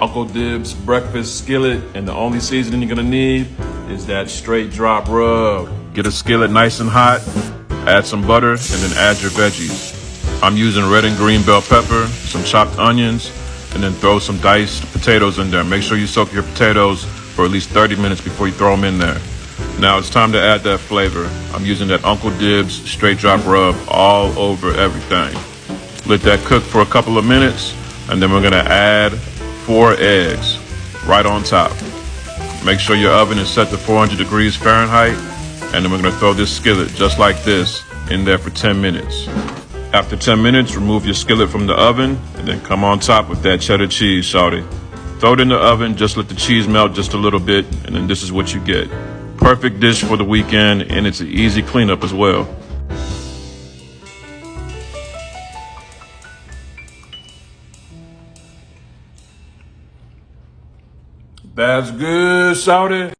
Uncle Dibbz breakfast skillet, and the only seasoning you're gonna need is that straight drop rub. Get a skillet nice and hot, add some butter, and then add your veggies. I'm using red and green bell pepper, some chopped onions, and then throw some diced potatoes in there. Make sure you soak your potatoes for at least 30 minutes before you throw them in there. Now it's time to add that flavor. I'm using that Uncle Dibbz straight drop rub all over everything. Let that cook for a couple of minutes, and then we're gonna add 4 eggs right on top. Make sure your oven is set to 400 degrees Fahrenheit, and then we're gonna throw this skillet just like this in there for 10 minutes. After 10 minutes, remove your skillet from the oven, and then come on top with that cheddar cheese, shawty. Throw it in the oven, just let the cheese melt just a little bit, and then this is what you get. Perfect dish for the weekend, and it's an easy cleanup as well. That's good, shawty.